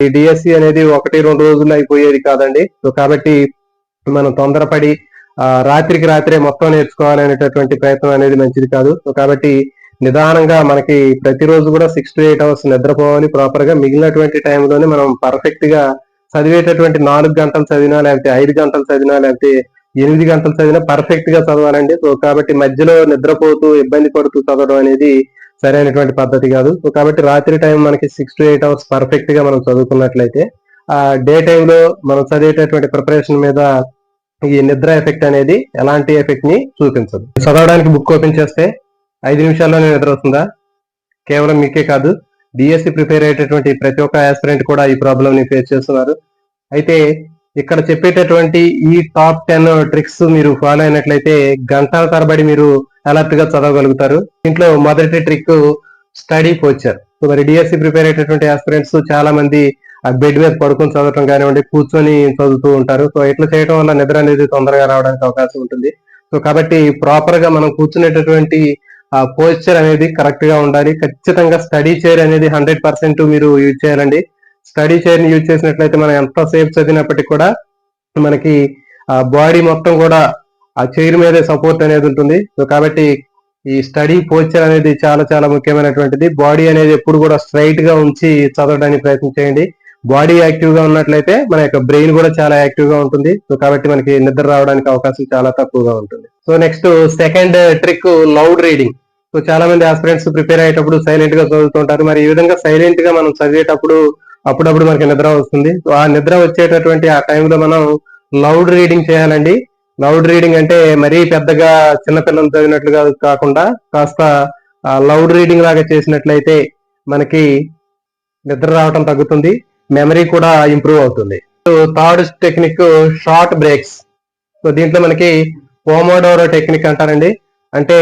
ఈ డిఎస్సి అనేది 1-2 రోజుల్లో అయిపోయేది కాదండి. సో కాబట్టి మనం తొందరపడి రాత్రికి రాత్రే మొత్తం నేర్చుకోవాలనేటటువంటి ప్రయత్నం అనేది మంచిది కాదు. సో కాబట్టి నిదానంగా మనకి ప్రతిరోజు కూడా 6 to 8 అవర్స్ నిద్రపోవాలి ప్రాపర్ గా. మిగిలినటువంటి టైంలోనే మనం పర్ఫెక్ట్ గా చదివేటటువంటి 4 గంటలు చదివినా, లేకపోతే 5 గంటలు చదివినా, లేకపోతే 8 గంటలు చదివినా పర్ఫెక్ట్ గా చదవాలండి. సో కాబట్టి మధ్యలో నిద్రపోతూ ఇబ్బంది పడుతూ చదవడం అనేది సరైనటువంటి పద్ధతి కాదు. సో కాబట్టి రాత్రి టైం మనకి 6 to 8 అవర్స్ పర్ఫెక్ట్ గా మనం చదువుకున్నట్లయితే డే టైంలో మనం చదివేటటువంటి ప్రిపరేషన్ మీద ఈ నిద్ర ఎఫెక్ట్ అనేది ఎలాంటి ఎఫెక్ట్ ని చూపించదు. చదవడానికి బుక్ ఓపెన్ చేస్తే 5 నిమిషాల్లోనే నిద్ర వస్తుందా? కేవలం మీకే కాదు, డిఎస్సి ప్రిపేర్ అయ్యేటటువంటి ప్రతి ఒక్క ఆస్పిరెంట్ కూడా ఈ ప్రాబ్లం ని ఫేస్ చేస్తున్నారు. అయితే ఇక్కడ చెప్పేటటువంటి ఈ టాప్ 10 ట్రిక్స్ మీరు ఫాలో అయినట్లయితే గంటల తరబడి మీరు అలర్ట్ గా చదవగలుగుతారు. దీంట్లో మొదటి ట్రిక్ స్టడీ పోస్చర్. సో మరి డిఎస్సి ప్రిపేర్ అయ్యేటటువంటి ఆస్పిరెంట్స్ చాలా మంది బెడ్ మీద పడుకొని చదవటం కానివ్వండి, కూర్చొని చదువుతూ ఉంటారు. సో ఇట్లా చేయడం వల్ల నిద్ర అనేది తొందరగా రావడానికి అవకాశం ఉంటుంది. సో కాబట్టి ప్రాపర్ గా మనం కూర్చునేటటువంటి పోస్చర్ అనేది కరెక్ట్ గా ఉండాలి. ఖచ్చితంగా స్టడీ చైర్ అనేది 100% మీరు యూజ్ చేయాలండి. స్టడీ చైర్ ని యూజ్ చేసినట్లయితే మనం ఎంత సేపు చదివినప్పటికీ కూడా మనకి బాడీ మొత్తం కూడా ఆ చైర్ మీదే సపోర్ట్ అనేది ఉంటుంది. సో కాబట్టి ఈ స్టడీ పోస్చర్ అనేది చాలా చాలా ముఖ్యమైనటువంటిది. బాడీ అనేది ఎప్పుడు కూడా స్ట్రైట్ గా ఉంచి చదవడానికి ప్రయత్నం చేయండి. బాడీ యాక్టివ్ గా ఉన్నట్లయితే మన యొక్క బ్రెయిన్ కూడా చాలా యాక్టివ్ గా ఉంటుంది. సో కాబట్టి మనకి నిద్ర రావడానికి అవకాశం చాలా తక్కువగా ఉంటుంది. So next second trick loud reading. So చాలా మంది ఆస్పిరెంట్స్ ప్రిపేర్ అయ్యేటప్పుడు సైలెంట్ గా చదువుతుంటారు. మరి ఈ విధంగా సైలెంట్ గా మనం చదివేటప్పుడు అప్పుడప్పుడు మనకి నిద్ర వస్తుంది. సో ఆ నిద్ర వచ్చేటటువంటి ఆ టైంలో మనం లౌడ్ రీడింగ్ చేయాలండి. లౌడ్ రీడింగ్ అంటే మరీ పెద్దగా చిన్నపిల్లలు చదివినట్లుగా కాకుండా కాస్త లౌడ్ రీడింగ్ లాగా చేసినట్లయితే మనకి నిద్ర రావటం తగ్గుతుంది, మెమరీ కూడా ఇంప్రూవ్ అవుతుంది. Third technique short breaks. So దీంట్లో మనకి పోమోడోరో టెక్నిక్ అంటారండి. అంటే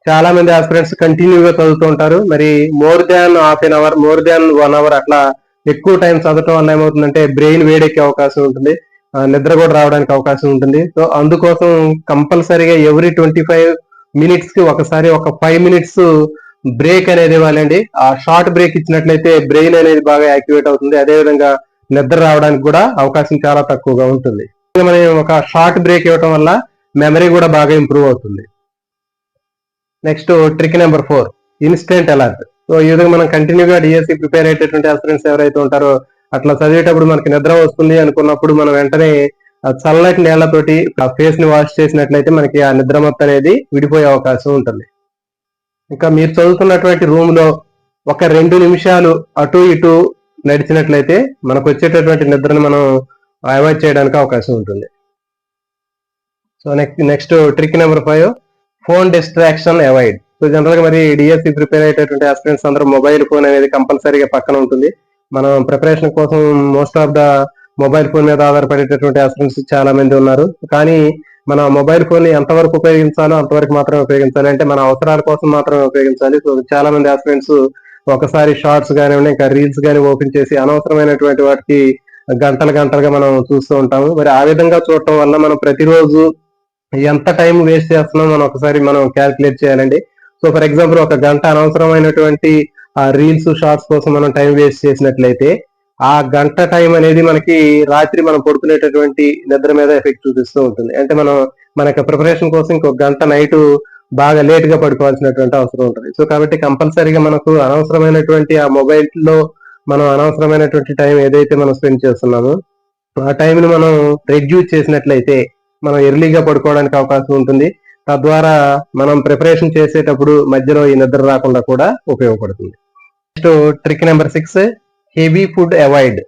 చాలా మంది ఆస్పిరెంట్స్ కంటిన్యూగా చదువుతూ ఉంటారు. మరి more than half an hour, more than 1 hour అట్లా ఎక్కువ టైం చదవటం వల్ల ఏమవుతుందంటే బ్రెయిన్ వేడెక్కే అవకాశం ఉంటుంది, నిద్ర కూడా రావడానికి అవకాశం ఉంటుంది. సో అందుకోసం కంపల్సరీగా ఎవ్రీ 25 minutes కి ఒకసారి ఒక 5 minutes బ్రేక్ అనేది ఇవ్వాలండి. ఆ షార్ట్ బ్రేక్ ఇచ్చినట్లయితే బ్రెయిన్ అనేది బాగా యాక్టివేట్ అవుతుంది. అదేవిధంగా నిద్ర రావడానికి కూడా అవకాశం చాలా తక్కువగా ఉంటుంది. మనం ఒక షార్ట్ బ్రేక్ ఇవ్వటం వల్ల మెమరీ కూడా బాగా ఇంప్రూవ్ అవుతుంది. Next trick number 4 instant alert. So ఈ విధంగా మనం కంటిన్యూగా డిఎస్సి ప్రిపేర్ అయ్యేటటువంటి ఆస్పిరెంట్స్ ఎవరైతే ఉంటారో అట్లా చదివేటప్పుడు మనకి నిద్ర వస్తుంది అనుకున్నప్పుడు మనం వెంటనే చల్లటి నీళ్లతోటి ఆ ఫేస్ ని వాష్ చేసినట్లయితే మనకి ఆ నిద్ర మొత్తం అనేది విడిపోయే అవకాశం ఉంటుంది. ఇంకా మీరు చదువుతున్నటువంటి రూమ్ లో ఒక 2 నిమిషాలు అటు ఇటు నడిచినట్లయితే మనకు వచ్చేటటువంటి నిద్రను మనం అవాయిడ్ చేయడానికి అవకాశం ఉంటుంది. So next trick number 5 phone distraction avoid. So general గా మరి డిఎస్సి ప్రిపేర్ అయ్యేటటువంటి ఆస్పిరెంట్స్ అందరూ మొబైల్ ఫోన్ అనేది కంపల్సరీగా పక్కన ఉంటుంది. మనం ప్రిపరేషన్ కోసం most of the mobile phone మీద ఆధారపడేటటువంటి ఆస్పిరెంట్స్ చాలా మంది ఉన్నారు. కానీ మన మొబైల్ ఫోన్ ని ఎంతవరకు ఉపయోగించాలో అంతవరకు మాత్రమే ఉపయోగించాలి, అంటే మన అవసరాల కోసం మాత్రమే ఉపయోగించాలి. సో చాలా మంది ఆస్పిరెంట్స్ ఒకసారి షార్ట్స్ కానివ్వండి, ఇంకా రీల్స్ కానీ ఓపెన్ చేసి అనవసరమైనటువంటి వాటికి గంటలుగా మనం చూస్తూ ఉంటాము. మరి ఆ విధంగా చూడటం వల్ల మనం ప్రతిరోజు ఎంత టైం వేస్ట్ చేస్తున్నాం మనం ఒకసారి మనం క్యాల్కులేట్ చేయాలండి. సో ఫర్ ఎగ్జాంపుల్ ఒక గంట అనవసరమైనటువంటి ఆ రీల్స్ షార్ట్స్ కోసం మనం టైం వేస్ట్ చేసినట్లయితే ఆ గంట టైం అనేది మనకి రాత్రి మనం పడుకునేటటువంటి నిద్ర మీద ఎఫెక్ట్ చూపిస్తూ ఉంటుంది. అంటే మనం మన యొక్క ప్రిపరేషన్ కోసం ఇంకొక గంట నైట్ బాగా లేట్ గా పడుకోవాల్సినటువంటి అవసరం ఉంటుంది. సో కాబట్టి కంపల్సరీగా మనకు అనవసరమైనటువంటి ఆ మొబైల్ లో మనం అనవసరమైనటువంటి టైం ఏదైతే మనం స్పెండ్ చేస్తున్నామో ఆ టైం ని మనం రెడ్యూస్ చేసినట్లయితే మనం ఎర్లీగా పడుకోవడానికి అవకాశం ఉంటుంది. తద్వారా మనం ప్రిపరేషన్ చేసేటప్పుడు మధ్యలో ఈ నిద్ర రాకుండా కూడా ఉపయోగపడుతుంది. Next trick number 6 heavy food avoid.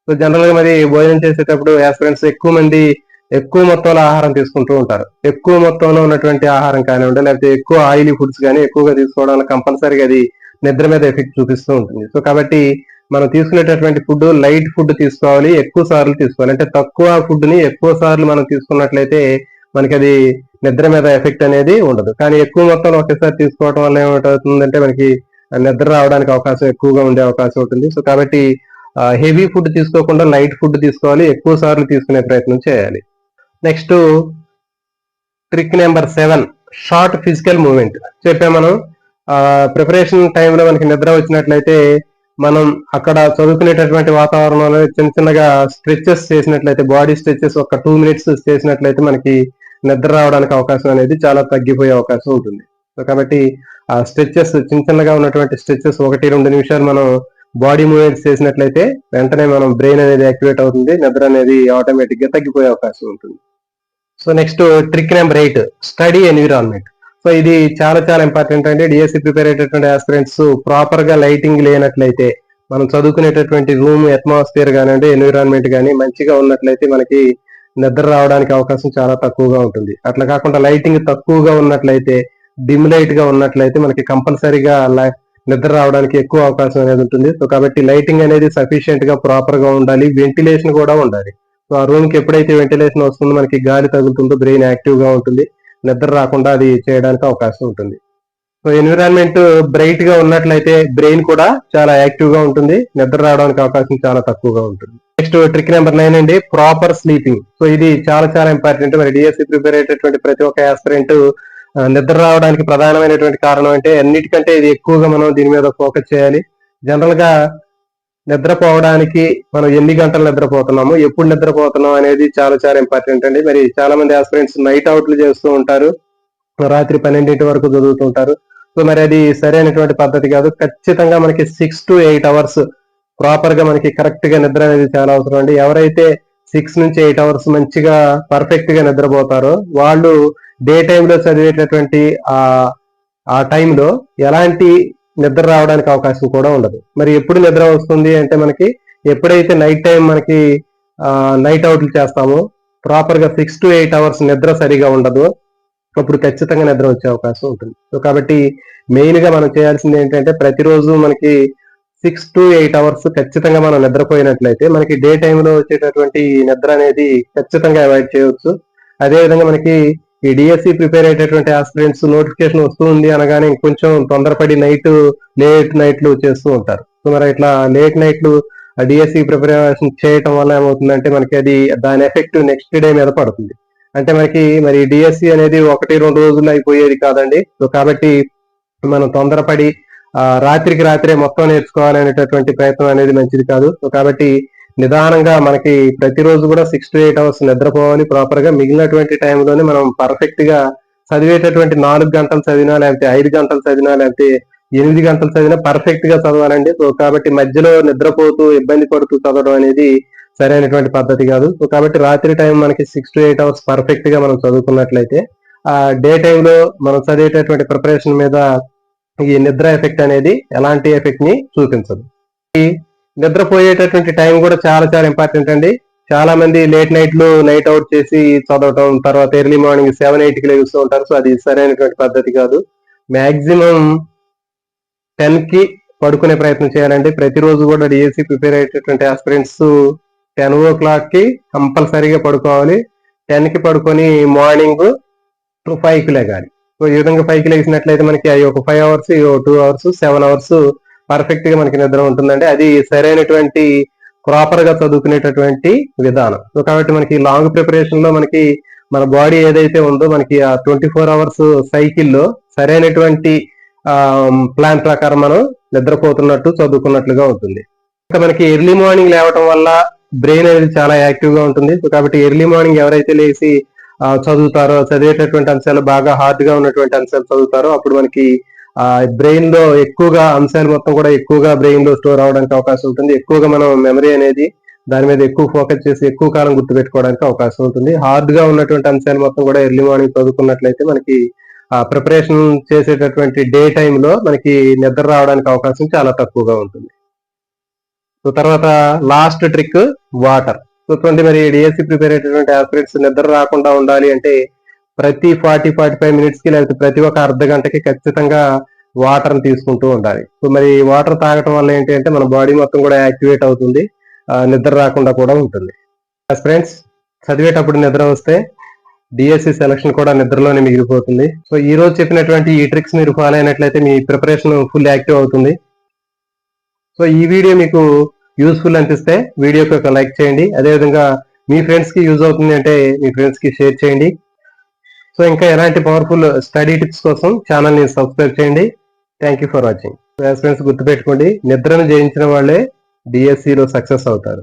So general గా మరి భోజనం చేసేటప్పుడు ఆస్పిరెంట్స్ ఎక్కువ మంది ఎక్కువ మొత్తంలో ఆహారం తీసుకుంటూ ఉంటారు. ఎక్కువ మొత్తంలో ఉన్నటువంటి ఆహారం కానివ్వండి, లేకపోతే ఎక్కువ ఆయిలీ ఫుడ్స్ కానీ ఎక్కువగా తీసుకోవడం వల్ల కంపల్సరీగా అది నిద్ర మీద ఎఫెక్ట్ చూపిస్తూ ఉంటుంది. సో కాబట్టి మనం తీసుకునేటటువంటి ఫుడ్ లైట్ ఫుడ్ తీసుకోవాలి, ఎక్కువ సార్లు తీసుకోవాలి. అంటే తక్కువ ఫుడ్ ని ఎక్కువ సార్లు మనం తీసుకున్నట్లయితే మనకి అది నిద్ర మీద ఎఫెక్ట్ అనేది ఉండదు. కానీ ఎక్కువ మొత్తంలో ఒకేసారి తీసుకోవడం వల్ల ఏమవుతుందంటే మనకి నిద్ర రావడానికి అవకాశం ఎక్కువగా ఉండే అవకాశం ఉంటుంది. సో కాబట్టి హెవీ ఫుడ్ తీసుకోకుండా లైట్ ఫుడ్ తీసుకోవాలి, ఎక్కువ సార్లు తీసుకునే ప్రయత్నం చేయాలి. Next trick number 7 short physical movement. చెప్పాం మనం ప్రిపరేషన్ టైంలో మనకి నిద్ర వచ్చినట్లయితే మనం అక్కడ చదువుకునేటటువంటి వాతావరణంలో చిన్న చిన్నగా స్ట్రెచెస్ చేసినట్లయితే, బాడీ స్ట్రెచెస్ ఒక 2 మినిట్స్ చేసినట్లయితే మనకి నిద్ర రావడానికి అవకాశం అనేది చాలా తగ్గిపోయే అవకాశం ఉంటుంది. సో కాబట్టి ఆ స్ట్రెచెస్ చిన్న చిన్నగా ఉన్నటువంటి స్ట్రెచెస్ 1-2 నిమిషాలు మనం బాడీ మూవ్మెంట్స్ చేసినట్లయితే వెంటనే మనం బ్రెయిన్ అనేది యాక్టివేట్ అవుతుంది. నిద్ర అనేది ఆటోమేటిక్ గా తగ్గిపోయే అవకాశం ఉంటుంది. So next trick number 8, study environment. So ఇది చాలా చాలా ఇంపార్టెంట్ అండి. డిఎస్సి ప్రిపేర్ అయ్యేటటువంటి ఆస్పిరెంట్స్ ప్రాపర్ గా లైటింగ్ లేనట్లయితే, మనం చదువుకునేటటువంటి రూమ్ అట్మాస్ఫియర్ కానివ్వండి, ఎన్విరాన్మెంట్ కానీ మంచిగా ఉన్నట్లయితే మనకి నిద్ర రావడానికి అవకాశం చాలా తక్కువగా ఉంటుంది. అట్లా కాకుండా లైటింగ్ తక్కువగా ఉన్నట్లయితే, డిమ్ లైట్ గా ఉన్నట్లయితే మనకి కంపల్సరీగా నిద్ర రావడానికి ఎక్కువ అవకాశం అనేది ఉంటుంది. సో కాబట్టి లైటింగ్ అనేది సఫిషియెంట్ గా ప్రాపర్ గా ఉండాలి, వెంటిలేషన్ కూడా ఉండాలి. సో ఆ రూమ్ కి ఎప్పుడైతే వెంటిలేషన్ వస్తుందో మనకి గాలి తగులుతుందో బ్రెయిన్ యాక్టివ్ గా ఉంటుంది, నిద్ర రాకుండా అది చేయడానికి అవకాశం ఉంటుంది. సో ఎన్విరాన్మెంట్ బ్రైట్ గా ఉన్నట్లయితే బ్రెయిన్ కూడా చాలా యాక్టివ్ గా ఉంటుంది, నిద్ర రావడానికి అవకాశం చాలా తక్కువగా ఉంటుంది. నెక్స్ట్ ట్రిక్ నెంబర్ 9 అండి, ప్రాపర్ స్లీపింగ్. సో ఇది చాలా చాలా ఇంపార్టెంట్. మరి డిఎస్సి ప్రిపేర్ అయ్యేటటువంటి ప్రతి ఒక్క ఆస్పిరెంట్ నిద్ర రావడానికి ప్రధానమైనటువంటి కారణం అంటే, అన్నిటికంటే ఇది ఎక్కువగా మనం దీని మీద ఫోకస్ చేయాలి. జనరల్ గా నిద్రపోవడానికి మనం ఎన్ని గంటలు నిద్రపోతున్నాము, ఎప్పుడు నిద్రపోతున్నాం అనేది చాలా చాలా ఇంపార్టెంట్ అండి. మరి చాలా మంది ఆస్పిరెంట్స్ నైట్ అవుట్లు చేస్తూ ఉంటారు, రాత్రి 12 వరకు చదువుతుంటారు. సో మరి అది సరైనటువంటి పద్ధతి కాదు. ఖచ్చితంగా మనకి 6 to 8 అవర్స్ ప్రాపర్ గా మనకి కరెక్ట్ గా నిద్ర అనేది చాలా అవసరం అండి. ఎవరైతే 6 నుంచి 8 అవర్స్ మంచిగా పర్ఫెక్ట్ గా నిద్రపోతారో వాళ్ళు డే టైంలో చదివేటటువంటి ఆ టైంలో ఎలాంటి నిద్ర రావడానికి అవకాశం కూడా ఉండదు. మరి ఎప్పుడు నిద్ర వస్తుంది అంటే, మనకి ఎప్పుడైతే నైట్ టైం మనకి నైట్ అవుట్లు చేస్తామో, ప్రాపర్ గా 6 to 8 అవర్స్ నిద్ర సరిగా ఉండదు, అప్పుడు ఖచ్చితంగా నిద్ర వచ్చే అవకాశం ఉంటుంది. సో కాబట్టి మెయిన్ గా మనం చేయాల్సింది ఏంటంటే, ప్రతిరోజు మనకి 6 to 8 అవర్స్ ఖచ్చితంగా మనం నిద్రపోయినట్లయితే మనకి డే టైంలో వచ్చేటటువంటి నిద్ర అనేది ఖచ్చితంగా అవాయిడ్ చేయవచ్చు. అదేవిధంగా మనకి ఈ డిఎస్సి ప్రిపేర్ అయ్యేటటువంటి ఆస్పిరెంట్స్ నోటిఫికేషన్ వస్తుంది అనగానే కొంచెం తొందరపడి లేట్ నైట్లు చేస్తూ ఉంటారు. సో మరి ఇట్లా లేట్ నైట్లు డిఎస్సి ప్రిపరేషన్ చేయటం వల్ల ఏమవుతుందంటే, మనకి అది దాని ఎఫెక్ట్ నెక్స్ట్ డే మీద పడుతుంది. అంటే మనకి మరి డిఎస్సి అనేది 1-2 రోజుల్లో అయిపోయేది కాదండి. సో కాబట్టి మనం తొందరపడి రాత్రికి రాత్రే మొత్తం నేర్చుకోవాలనేటటువంటి ప్రయత్నం అనేది మంచిది కాదు. సో కాబట్టి నిదానంగా మనకి ప్రతిరోజు కూడా 6 to 8 అవర్స్ నిద్రపోవాలి ప్రాపర్ గా. మిగిలినటువంటి టైంలోనే మనం పర్ఫెక్ట్ గా చదివేటటువంటి 4 గంటలు చదివినా, లేకపోతే 5 గంటలు చదివినా, లేకపోతే 8 గంటలు చదివినా పర్ఫెక్ట్ గా చదవాలండి. సో కాబట్టి మధ్యలో నిద్రపోతూ ఇబ్బంది పడుతూ చదవడం అనేది సరైనటువంటి పద్ధతి కాదు. సో కాబట్టి రాత్రి టైం మనకి 6 to 8 అవర్స్ పర్ఫెక్ట్ గా మనం చదువుకున్నట్లయితే ఆ డే టైంలో మనం చదివేటటువంటి ప్రిపరేషన్ మీద ఈ నిద్ర ఎఫెక్ట్ అనేది ఎలాంటి ఎఫెక్ట్ ని చూపించదు. ఈ నిద్రపోయేటటువంటి టైం కూడా చాలా చాలా ఇంపార్టెంట్ అండి. చాలా మంది నైట్ అవుట్ చేసి చదవటం, తర్వాత ఎర్లీ మార్నింగ్ 7-8 కి లేస్తూ ఉంటారు. సో అది సరైనటువంటి పద్ధతి కాదు. మాక్సిమం 10 కి పడుకునే ప్రయత్నం చేయాలండి. ప్రతిరోజు కూడా డిఎస్సి ప్రిపేర్ అయ్యేటటువంటి ఆస్పిరెంట్స్ 10 o'clock కి కంపల్సరీగా పడుకోవాలి. 10 కి పడుకొని మార్నింగ్ 5 కి లెగాలి. సో ఈ విధంగా 5 కి లేచినట్లయితే మనకి ఒక 5 అవర్స్, 2 అవర్స్, 7 అవర్స్ పర్ఫెక్ట్ గా మనకి నిద్ర ఉంటుందండి. అది సరైనటువంటి ప్రాపర్ గా చదువుకునేటటువంటి విధానం. సో కాబట్టి మనకి లాంగ్ ప్రిపరేషన్ లో మనకి మన బాడీ ఏదైతే ఉందో మనకి ఆ 24 అవర్స్ సైకిల్లో సరైనటువంటి ప్లాన్ ప్రకారం మనం నిద్రపోతున్నట్టు చదువుకున్నట్లుగా ఉంటుంది. ఇంకా మనకి ఎర్లీ మార్నింగ్ లేవటం వల్ల బ్రెయిన్ అనేది చాలా యాక్టివ్ గా ఉంటుంది. సో కాబట్టి ఎర్లీ మార్నింగ్ ఎవరైతే లేచి చదువుతారో, చదివేటటువంటి అంశాలు బాగా హార్డ్ గా ఉన్నటువంటి అంశాలు చదువుతారో, అప్పుడు మనకి బ్రెయిన్ లో ఎక్కువగా అంశాలు మొత్తం కూడా ఎక్కువగా బ్రెయిన్ లో స్టోర్ అవడానికి అవకాశం ఉంటుంది. ఎక్కువగా మనం మెమరీ అనేది దాని మీద ఎక్కువ ఫోకస్ చేసి ఎక్కువ కాలం గుర్తుపెట్టుకోవడానికి అవకాశం ఉంటుంది. హార్డ్ గా ఉన్నటువంటి అంశాలు మొత్తం కూడా ఎర్లీ మార్నింగ్ చదువుకున్నట్లయితే మనకి ప్రిపరేషన్ చేసేటటువంటి డే టైంలో మనకి నిద్ర రావడానికి అవకాశం చాలా తక్కువగా ఉంటుంది. సో తర్వాత లాస్ట్ ట్రిక్, వాటర్. సో చూడండి, మరి డిఎస్సి ప్రిపేర్ అయ్యేటటువంటి ఆస్పిరెంట్స్ నిద్ర రాకుండా ఉండాలి అంటే ప్రతి 40-45 మినిట్స్ కి, లేకపోతే ప్రతి ఒక్క అర్ధ గంటకి ఖచ్చితంగా వాటర్ తీసుకుంటూ ఉండాలి. సో మరి వాటర్ తాగటం వల్ల ఏంటి అంటే మన బాడీ మొత్తం కూడా యాక్టివేట్ అవుతుంది, నిద్ర రాకుండా కూడా ఉంటుంది. ఫ్రెండ్స్, చదివేటప్పుడు నిద్ర వస్తే డిఎస్సి సెలక్షన్ కూడా నిద్రలోనే మిగిలిపోతుంది. సో ఈ రోజు చెప్పినటువంటి ఈ ట్రిక్స్ మీరు ఫాలో అయినట్లయితే మీ ప్రిపరేషన్ ఫుల్ యాక్టివ్ అవుతుంది. సో ఈ వీడియో మీకు యూస్ఫుల్ అనిపిస్తే వీడియోకి ఒక లైక్ చేయండి. అదేవిధంగా మీ ఫ్రెండ్స్ కి యూజ్ అవుతుంది అంటే మీ ఫ్రెండ్స్ కి షేర్ చేయండి. సో ఇంకా ఎలాంటి పవర్ఫుల్ స్టడీ టిప్స్ కోసం ఛానల్ ని సబ్స్క్రైబ్ చేయండి. Thank you for watching. Friends గుర్తుపెట్టుకోండి, నిద్రను జయించిన వాళ్ళే డిఎస్సిలో సక్సెస్ అవుతారు.